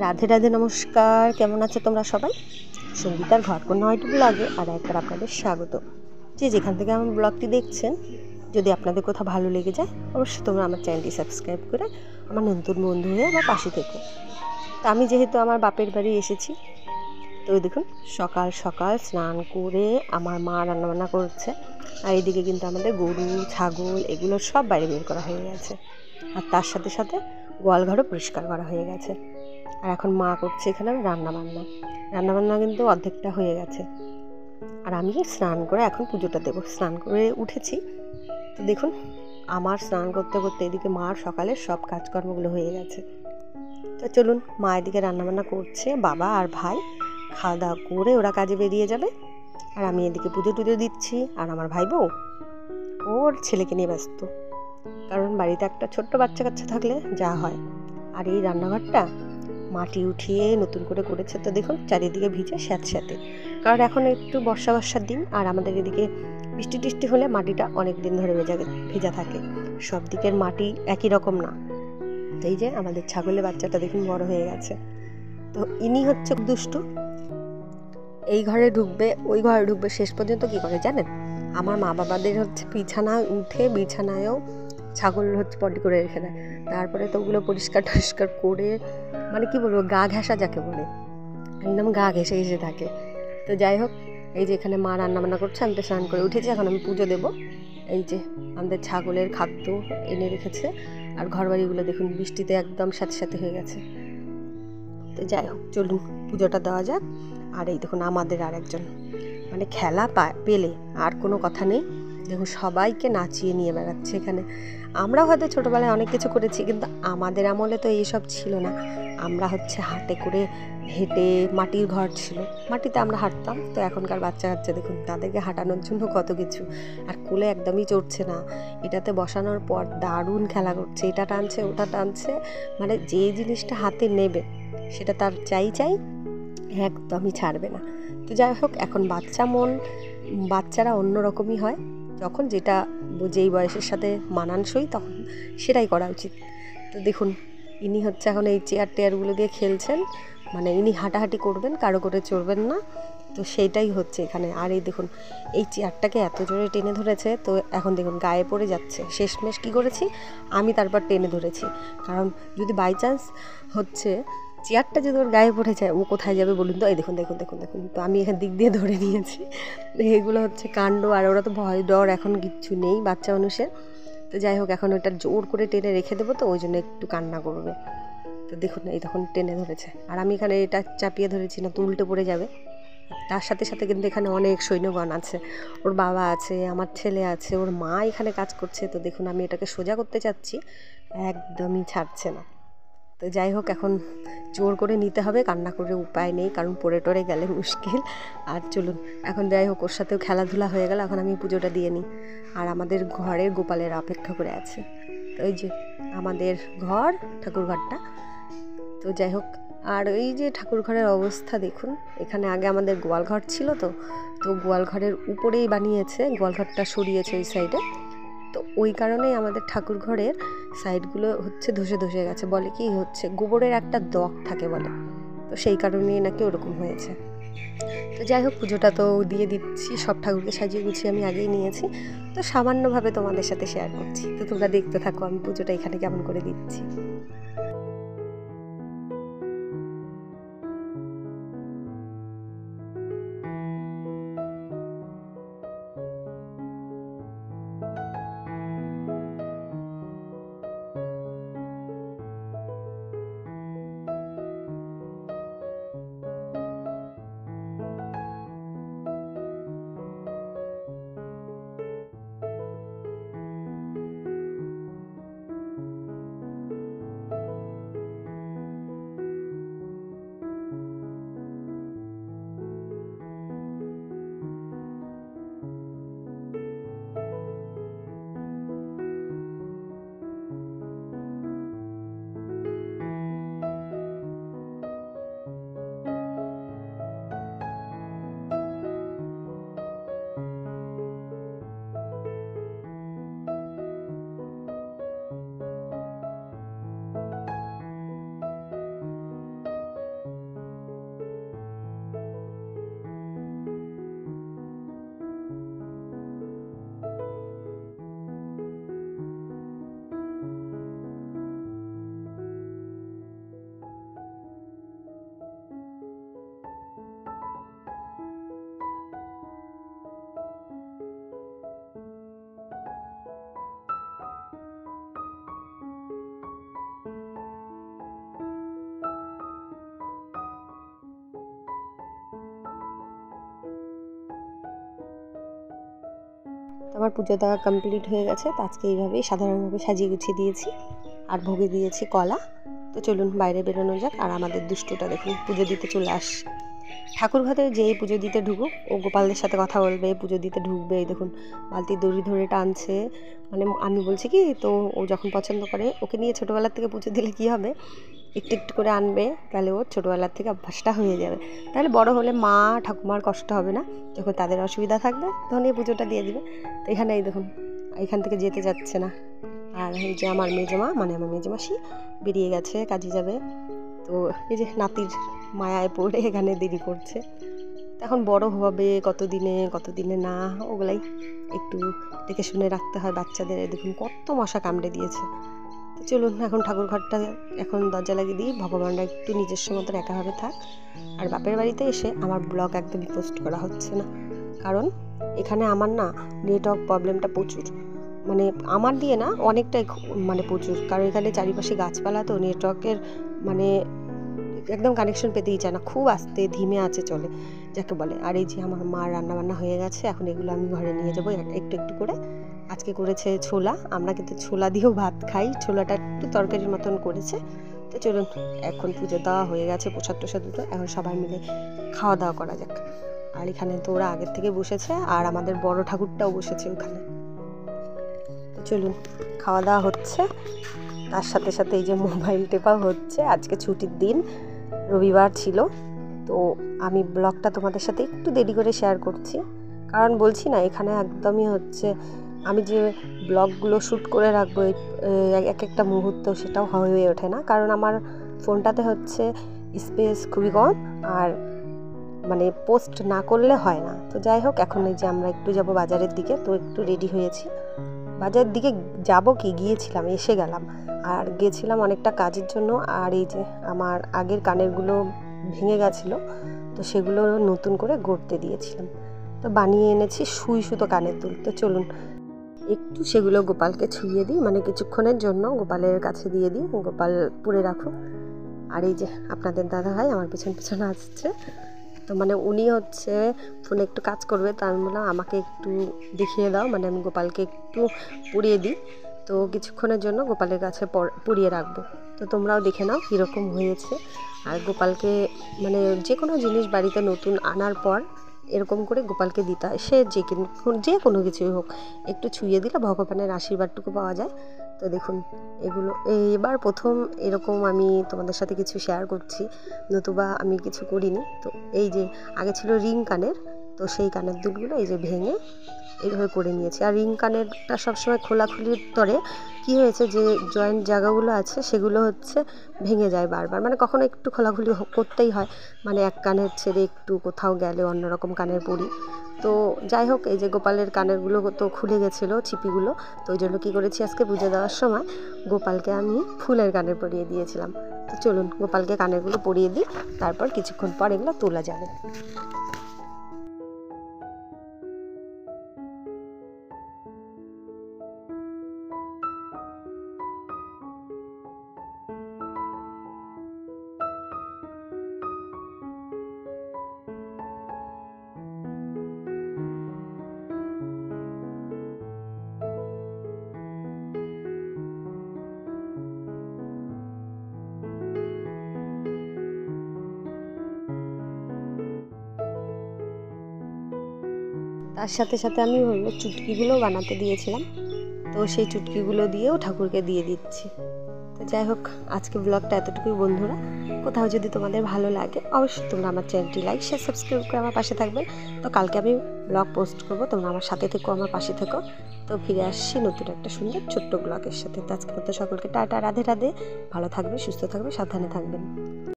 রাধে রাধে, নমস্কার। কেমন আছো তোমরা সবাই? সঙ্গীতার ঘরকন্যা হয়তো ব্লগে আর একবার আপনাদের স্বাগত। যে যেখান থেকে আমার ব্লগটি দেখছেন, যদি আপনাদের কোথাও ভালো লেগে যায় অবশ্যই তোমরা আমার চ্যানেলটি সাবস্ক্রাইব করে আমার নতুন বন্ধু হয়ে আমার পাশে থেকো। তা আমি যেহেতু আমার বাপের বাড়ি এসেছি, তো দেখুন সকাল সকাল স্নান করে আমার মা রান্নাবান্না করছে, আর এদিকে কিন্তু আমাদের গরু ছাগল এগুলো সব বাইরে বের করা হয়ে গেছে, আর তার সাথে সাথে গোয়ালঘরও পরিষ্কার করা হয়ে গেছে। আর এখন মা করছে এখানে রান্নাবান্না কিন্তু অর্ধেকটা হয়ে গেছে। আর আমি স্নান করে এখন পুজোটা দেবো। স্নান করে উঠেছি, তো দেখুন আমার স্নান করতে করতে এদিকে মার সকালের সব কাজকর্মগুলো হয়ে গেছে। তো চলুন, মা এদিকে রান্নাবান্না করছে, বাবা আর ভাই খাওয়া দাওয়া করে ওরা কাজে বেরিয়ে যাবে, আর আমি এদিকে পুজো টুজো দিচ্ছি। আর আমার ভাই বউ ওর ছেলেকে নিয়ে ব্যস্ত, কারণ বাড়িতে একটা ছোট্ট বাচ্চা কাচ্চা থাকলে যা হয়। আর এই রান্নাঘরটা মাটি উঠিয়ে নতুন করে করেছে, তো দেখুন চারিদিকে ভিজে স্যাঁতস্যাঁতে, কারণ এখন একটু বর্ষার দিন, আর আমাদের এদিকে বৃষ্টি টিষ্টি হলে মাটিটা অনেক দিন ধরে ভেজা থাকে। সব দিকের মাটি একই রকম না। তো এই যে আমাদের ছাগলের বাচ্চাটা দেখুন বড় হয়ে গেছে, তো ইনি হচ্ছে দুষ্টু। এই ঘরে ঢুকবে ওই ঘরে ঢুকবে, শেষ পর্যন্ত কি করে জানেন? আমার মা বাবাদের হচ্ছে বিছানায় উঠে বিছানায়ও ছাগল হচ্ছে পটি করে রেখে দেয়। তারপরে তো ওগুলো পরিষ্কার টরিষ্কার করে, মানে কি বলবো, গা ঘেঁষা যাকে বলে, একদম গা ঘেঁষে ঘেঁষে থাকে। তো যাই হোক, এই যে এখানে মা রান্নাবান্না করছে, আমি তো স্নান করে উঠেছি, এখন আমি পুজো দেবো। এই যে আমাদের ছাগলের খাদ্য এনে রেখেছে, আর ঘরবাড়িগুলো দেখুন বৃষ্টিতে একদম সাথে সাথে হয়ে গেছে। তো যাই হোক, চলুন পুজোটা দেওয়া যাক। আর এই দেখুন আমাদের আর একজন, মানে খেলা পেলে আর কোনো কথা নেই, দেখুন সবাইকে নাচিয়ে নিয়ে বেড়াচ্ছে এখানে। আমরা হয়তো ছোটোবেলায় অনেক কিছু করেছি, কিন্তু আমাদের আমলে তো এইসব ছিল না। আমরা হচ্ছে হাতে করে হেঁটে, মাটির ঘর ছিল, মাটিতে আমরা হাঁটতাম। তো এখনকার বাচ্চা কাচ্চা দেখুন তাদেরকে হাঁটানোর জন্য কত কিছু, আর কোলে একদমই চড়ছে না। এটাতে বসানোর পর দারুণ খেলা করছে, এটা টানছে ওটা টানছে, মানে যে জিনিসটা হাতে নেবে সেটা তার চাই, একদমই ছাড়বে না। তো যাই হোক, এখন বাচ্চারা অন্যরকমই হয়, যখন যেই বয়সের সাথে মানানসই তখন সেটাই করা উচিত। তো দেখুন ইনি হচ্ছে এখন এই চেয়ারগুলো দিয়ে খেলছেন, মানে ইনি হাঁটাহাঁটি করবেন, কারো করে চড়বেন না, তো সেইটাই হচ্ছে এখানে। আর এই দেখুন এই চেয়ারটাকে এত জোরে টেনে ধরেছে, তো এখন দেখুন গায়ে পড়ে যাচ্ছে। শেষমেশ কী করেছি আমি, তারপর টেনে ধরেছি, কারণ যদি বাই চান্স হচ্ছে চেয়ারটা যদি ওর গায়ে পড়ে যায় ও কোথায় যাবে বলুন তো? এই দেখুন দেখুন দেখুন দেখুন, তো আমি এখান দিক দিয়ে ধরে নিয়েছি। এগুলো হচ্ছে কাণ্ড, আর ওরা তো ভয় ডর এখন কিচ্ছু নেই বাচ্চা মানুষের। তো যাই হোক, এখন ওটা জোর করে টেনে রেখে দেবো, তো ওই জন্য একটু কান্না করবে। তো দেখুন এই তখন টেনে ধরেছে, আর আমি এখানে এটা চাপিয়ে ধরেছি না তো উল্টে পড়ে যাবে। তার সাথে সাথে কিন্তু এখানে অনেক সৈন্যগণ আছে, ওর বাবা আছে, আমার ছেলে আছে, ওর মা এখানে কাজ করছে। তো দেখুন আমি এটাকে সোজা করতে চাচ্ছি, একদমই ছাড়ছে না। তো যাই হোক, এখন জোর করে নিতে হবে, কান্না করে উপায় নেই, কারণ পড়ে টরে গেলে মুশকিল। আর চলুন এখন যাই হোক, ওর সাথেও খেলাধুলা হয়ে গেল, এখন আমি পুজোটা দিয়ে নিই। আর আমাদের ঘরের গোপালের অপেক্ষা করে আছে, তো ওই যে আমাদের ঘর, ঠাকুর ঘরটা। তো যাই হোক, আর এই যে ঠাকুর ঘরের অবস্থা দেখুন, এখানে আগে আমাদের গোয়াল ঘর ছিল, তো গোয়াল ঘরের উপরেই বানিয়েছে, গোয়াল ঘরটা সরিয়েছে ওই সাইডে। তো ওই কারণেই আমাদের ঠাকুর ঘরের সাইডগুলো হচ্ছে ধসে ধসে গেছে, বলে কি হচ্ছে গোবরের একটা দগ থাকে বলে, তো সেই কারণেই নাকি ওরকম হয়েছে। তো যাই হোক, পুজোটা তো দিয়ে দিচ্ছি, সব ঠাকুরকে সাজিয়ে গুছিয়ে আমি আগেই নিয়েছি, তো সামান্যভাবে তোমাদের সাথে শেয়ার করছি। তো তোমরা দেখতে থাকো আমি পুজোটা এখানে কেমন করে দিচ্ছি। আমার পুজো দেওয়া কমপ্লিট হয়ে গেছে। তো আজকে এইভাবেই সাধারণভাবে সাজিয়ে গুছিয়ে দিয়েছি আর ভোগে দিয়েছি কলা। তো চলুন বাইরে বেরোনো যাক। আর আমাদের দুষ্টুটা দেখুন পুজো দিতে চলে আসছে। ঠাকুর ঘরে যেই পুজো দিতে ঢুকুক ও গোপালদের সাথে কথা বলবে, পুজো দিতে ঢুকবে। এই দেখুন বালতির দড়ি ধরে টানছে, মানে আমি বলছি কি, তো ও যখন পছন্দ করে, ওকে নিয়ে ছোটোবেলার থেকে পুজো দিলে কী হবে, একটু একটু করে আনবে, তাহলে ওর ছোটোবেলার থেকে অভ্যাসটা হয়ে যাবে। তাহলে বড় হলে মা ঠাকুমার কষ্ট হবে না, যখন তাদের অসুবিধা থাকবে তখন এই পুজোটা দিয়ে দিবে। তো এখানে এই দেখুন এখান থেকে যেতে যাচ্ছে না। আর এই যে আমার মেজমা, মানে আমার মেজমাসি বেরিয়ে গেছে, কাজে যাবে। তো এই যে নাতির মায়ায় পড়ে এখানে দেরি করছে। এখন বড় হবে কতদিনে না, ওগুলাই একটু দেখে শুনে রাখতে হয় বাচ্চাদের। দেখুন কত মশা কামড়ে দিয়েছে। তো চলুন এখন ঠাকুর ঘরটা এখন দরজা লাগিয়ে দিই, ভগবানরা একটু নিজস্ব মতো একাভাবে থাক। আর বাপের বাড়িতে এসে আমার ব্লগ একদমই পোস্ট করা হচ্ছে না, কারণ এখানে আমার না নেটওয়ার্ক প্রবলেমটা প্রচুর, মানে আমার দিয়ে না অনেকটাই মানে প্রচুর, কারণ এখানে চারিপাশে গাছপালা, তো নেটওয়ার্কের মানে একদম কানেকশন পেতেই চায় না, খুব আস্তে ধীমে আছে চলে যাকে বলে। আর এই যে আমার মা রান্নাবান্না হয়ে গেছে, এখন এগুলো আমি ঘরে নিয়ে যাবো একটু একটু করে। আজকে করেছে ছোলা, আমরা কিন্তু ছোলা দিয়েও ভাত খাই, ছোলাটা একটু তরকারির মতন করেছে। তো চলুন এখন পুজো দেওয়া হয়ে গেছে, প্রসাদ টোসাদ দুটো, এখন সবাই মিলে খাওয়া দাওয়া করা যাক। আর এখানে তো ওরা আগের থেকে বসেছে, আর আমাদের বড় ঠাকুরটাও বসেছে ওখানে। তো চলুন খাওয়া দাওয়া হচ্ছে, তার সাথে সাথে এই যে মোবাইল টেপাও হচ্ছে। আজকে ছুটির দিন, রবিবার ছিল, তো আমি ব্লগটা তোমাদের সাথে একটু দেরি করে শেয়ার করছি, কারণ বলছি না এখানে একদমই হচ্ছে আমি যে ব্লগগুলো শ্যুট করে রাখবো এক একটা মুহূর্ত, সেটাও হয়ে ওঠে না, কারণ আমার ফোনটাতে হচ্ছে স্পেস খুবই কম, আর মানে পোস্ট না করলে হয় না। তো যাই হোক, এখন এই যে আমরা একটু যাব বাজারের দিকে, তো একটু রেডি হয়েছি। বাজারের দিকে যাব কি, গিয়েছিলাম, এসে গেলাম, আর গেছিলাম অনেকটা কাজের জন্য। আর এই যে আমার আগের কানেরগুলো ভেঙে গেছিলো, তো সেগুলো নতুন করে গড়তে দিয়েছিলাম, তো বানিয়ে এনেছি সুই সুতো কানের দুল। তো চলুন একটু সেগুলো গোপালকে ছুঁয়ে দিই, মানে কিছুক্ষণের জন্য গোপালের কাছে দিয়ে দিই, গোপাল পরে রাখুক। আর এই যে আপনাদের দাদা ভাই আমার পিছন পিছনে আসছে, তো মানে উনি হচ্ছে ফোনে একটু কাজ করবে, তো আমি বললাম আমাকে একটু দেখিয়ে দাও, মানে আমি গোপালকে একটু পরিয়ে দিই, তো কিছুক্ষণের জন্য গোপালের কাছে পরিয়ে রাখবো। তো তোমরাও দেখে নাও কীরকম হয়েছে। আর গোপালকে মানে যে কোনো জিনিস বাড়িতে নতুন আনার পর এরকম করে গোপালকে দিতে হয়, সে যে কোনো কিছুই হোক, একটু ছুঁয়ে দিলে ভগবানের আশীর্বাদটুকু পাওয়া যায়। তো দেখুন এগুলো এবার প্রথম এরকম আমি তোমাদের সাথে কিছু শেয়ার করছি, নতুবা আমি কিছু করিনি। তো এই যে আগে ছিল রিং কানের, তো সেই কানের দুলগুলো এই যে ভেঙে এইভাবে করে নিয়েছি। আর রিং কানেরটা সবসময় খোলাখুলির তরে কি হয়েছে, যে জয়েন্ট জায়গাগুলো আছে সেগুলো হচ্ছে ভেঙে যায় বারবার, মানে কখনো একটু খোলাখুলি করতেই হয়, মানে এক কানের ছেড়ে একটু কোথাও গেলে অন্যরকম কানের পরি। তো যাই হোক, এই যে গোপালের কানেরগুলো তো খুলে গেছিলো চিপিগুলো, তো ওই জন্য কী করেছি, আজকে পুজো দেওয়ার সময় গোপালকে আমি ফুলের কানের পরিয়ে দিয়েছিলাম। তো চলুন গোপালকে কানেরগুলো পরিয়ে দিই, তারপর কিছুক্ষণ পর এগুলো তোলা যাবে। তার সাথে সাথে আমি হলো চুটকিগুলো বানাতে দিয়েছিলাম, তো সেই চুটকিগুলো দিয়েও ঠাকুরকে দিয়ে দিচ্ছি। তো যাই হোক, আজকে ব্লগটা এতটুকুই বন্ধুরা। কোথাও যদি তোমাদের ভালো লাগে অবশ্যই তোমরা আমার চ্যানেলটি লাইক শেয়ার সাবস্ক্রাইব করে আমার পাশে থাকবে। তো কালকে আমি ব্লগ পোস্ট করবো, তোমরা আমার সাথে থেকো, আমার পাশে থেকো। তো ফিরে আসছি নতুন একটা সুন্দর ছোট্ট ব্লগের সাথে। তো আজকে মতো সকলকে টাটা, রাধে রাধে, ভালো থাকবে, সুস্থ থাকবে, সাবধানে থাকবেন।